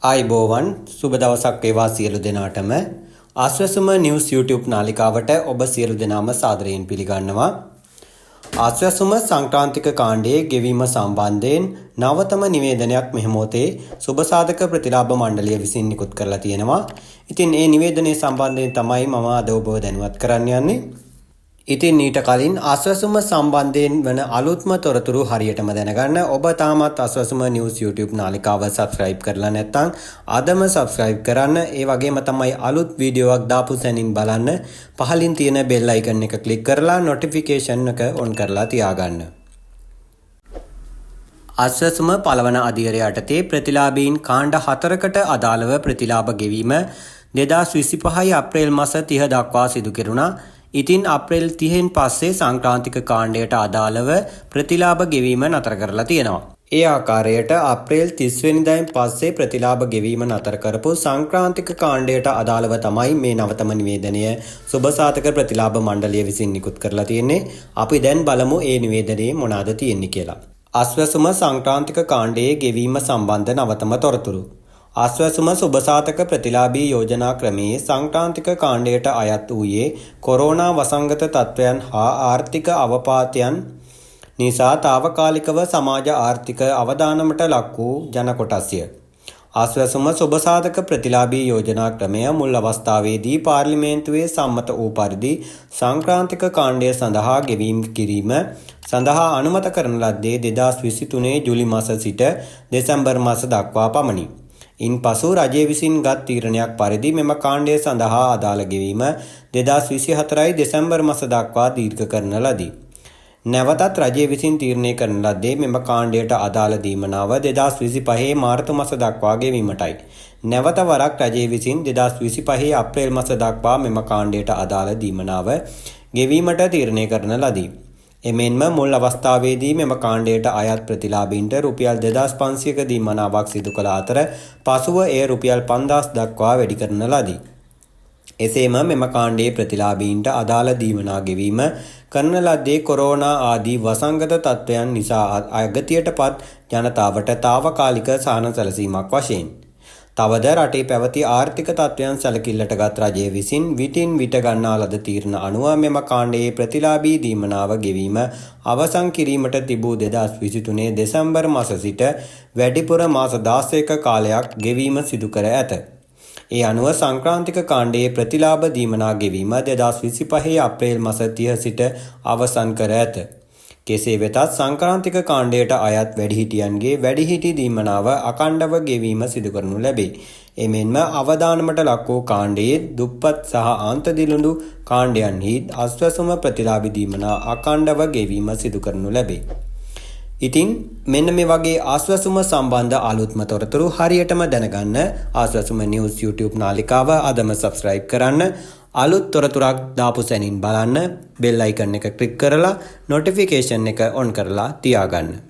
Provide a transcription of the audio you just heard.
ආයිබෝවන් සුබ දවසක් වේවා සියලු දෙනාටම ආශ්වාසම නිවුස් YouTube නාලිකාවට ඔබ සියලු දෙනාම සාදරයෙන් පිළිගන්නවා. ආශ්වාසම සංක්‍රාන්තික කාණ්ඩයේ ගෙවීම සම්බන්ධයෙන් නවතම නිවේදනයක් මෙහෙමෝතේ සුබසාධක ප්‍රතිලාභ මණ්ඩලය විසින් නිකුත් කරලා තියෙනවා. ඉතින් මේ නිවේදනයේ සම්බන්ධයෙන් තමයි මම අද ඔබව දැනුවත් කරන්න යන්නේ. ඉතින් ඊට කලින් ආශ්වාසම සම්බන්ධයෙන් වන අලුත්ම තොරතුරු හරියටම දැනගන්න ඔබ තාමත් ආශ්වාසම නිවුස් YouTube නාලිකාව subscribe කරලා නැත්නම් අදම subscribe කරන්න. ඒ වගේම තමයි අලුත් වීඩියෝවක් දාපු සැනින් බලන්න පහලින් තියෙන bell icon එක click කරලා notification එක on කරලා තියාගන්න. ආශ්වාසම පළවන අධීරය යටතේ ප්‍රතිලාභීන් කාණ්ඩ 4කට අදාළව ප්‍රතිලාභ ගෙවීම 2025 අප්‍රේල් මාස 30 දක්වා සිදු කෙරුණා. ඉතින් අප්‍රේල් 30න් පස්සේ සංක්‍රාන්තික කාණ්ඩයට අදාළව ප්‍රතිලාභ ගෙවීම නතර කරලා තියෙනවා. ඒ ආකාරයට අප්‍රේල් 30 වෙනිදායින් පස්සේ ප්‍රතිලාභ ගෙවීම නතර කරපු සංක්‍රාන්තික කාණ්ඩයට අදාළව තමයි මේ නවතම නිවේදනය සුබසාධක ප්‍රතිලාභ මණ්ඩලය විසින් නිකුත් කරලා තියෙන්නේ. අපි දැන් බලමු මේ නිවේදනයේ මොනවාද තියෙන්නේ කියලා. ආශ්වාසම සංක්‍රාන්තික කාණ්ඩයේ ගෙවීම සම්බන්ධ නවතම තොරතුරු. ආශ්වාසම සුබසාධක ප්‍රතිලාභී යෝජනා ක්‍රමයේ සංක්‍රාන්තික කාණ්ඩයට අයත් වූයේ කොරෝනා වසංගත තත්ත්වයන් හා ආර්ථික අවපාතයන් නිසා తాවකාලිකව සමාජ ආර්ථික අවදානමට ලක් වූ ජන කොටස්ය. ආශ්වාසම සුබසාධක ප්‍රතිලාභී යෝජනා ක්‍රමය මුල් අවස්ථාවේදී පාර්ලිමේන්තුවේ සම්මත වූ පරිදි සංක්‍රාන්තික කාණ්ඩය සඳහා ගෙවීම් කිරීම සඳහා අනුමත කරන ලද්දේ 2023 ජූලි මාස සිට දෙසැම්බර් මාස දක්වා පමණි. ඉන්පසු රජය විසින් ගත් තීරණයක් පරිදි මෙම කාණ්ඩය සඳහා අදාළ ගෙවීම 2024 දෙසැම්බර් මාස දක්වා දීර්ඝ කරන ලදී. නැවතත් රජය විසින් තීරණය කරන ලද්දේ මෙම කාණ්ඩයට අදාළ දීමනාව 2025 මාර්තු මාස දක්වා ගෙවීමටයි. නැවත වරක් රජය විසින් 2025 අප්‍රේල් මාස දක්වා මෙම කාණ්ඩයට අදාළ දීමනාව ගෙවීමට තීරණය කරන ලදී. එමෙන්ම මුල් අවස්ථාවේදී මෙම කාණ්ඩයට අයත් ප්‍රතිලාභීන්ට රුපියල් 2500ක දීමනාවක් සිදු කළ අතර පසුව එය රුපියල් 5000 දක්වා වැඩි කරන ලදී. එසේම මෙම කාණ්ඩයේ ප්‍රතිලාභීන්ට අදාළ දීමනා ගෙවීම කරන ලද්දේ කොරෝනා ආදී වසංගත තත්ත්වයන් නිසා අගතියටපත් ජනතාවට తాවකාලික සහන සැලසීමක් වශයෙන්. තවද රටේ පැවති ආර්ථික තත්ත්වයන් සැලකිල්ලට ගත් රජය විසින් විටින් විට ගන්නා ලද තීරණ අනුව මෙම කාණ්ඩයේ ප්‍රතිලාභී දීමනාව ගෙවීම අවසන් කිරීමට තිබූ 2023 දෙසැම්බර් මාස සිට වැඩිපුර මාස 16ක කාලයක් ගෙවීම සිදු කර ඇත. ඒ අනුව සංක්‍රාන්තික කාණ්ඩයේ ප්‍රතිලාභ දීමනා ගෙවීම 2025 අප්‍රේල් මාස 30 සිට අවසන් කර ඇත. කෙසේ වෙතත් සංක්‍රාන්තික කාණ්ඩයට අයත් වැඩිහිටියන්ගේ වැඩිහිටි දීමනාව අඛණ්ඩව ගෙවීම සිදු කරනු ලැබේ. එමෙන්ම අවදානමට ලක් වූ කාණ්ඩයේ දුප්පත් සහ අන්තදිළුණු කාණ්ඩයන්හි ආශ්වාසම ප්‍රතිලාභී දීමනා අඛණ්ඩව ගෙවීම සිදු කරනු ලැබේ. ඉතින් මෙන්න මේ වගේ ආශ්වාසම සම්බන්ධ අලුත්ම තොරතුරු හරියටම දැනගන්න ආශ්වාසම නිවුස් YouTube නාලිකාව අදම subscribe කරන්න. අලුත් තොරතුරක් දාපු සැනින් බලන්න bell icon එක click කරලා notification එක on කරලා තියාගන්න.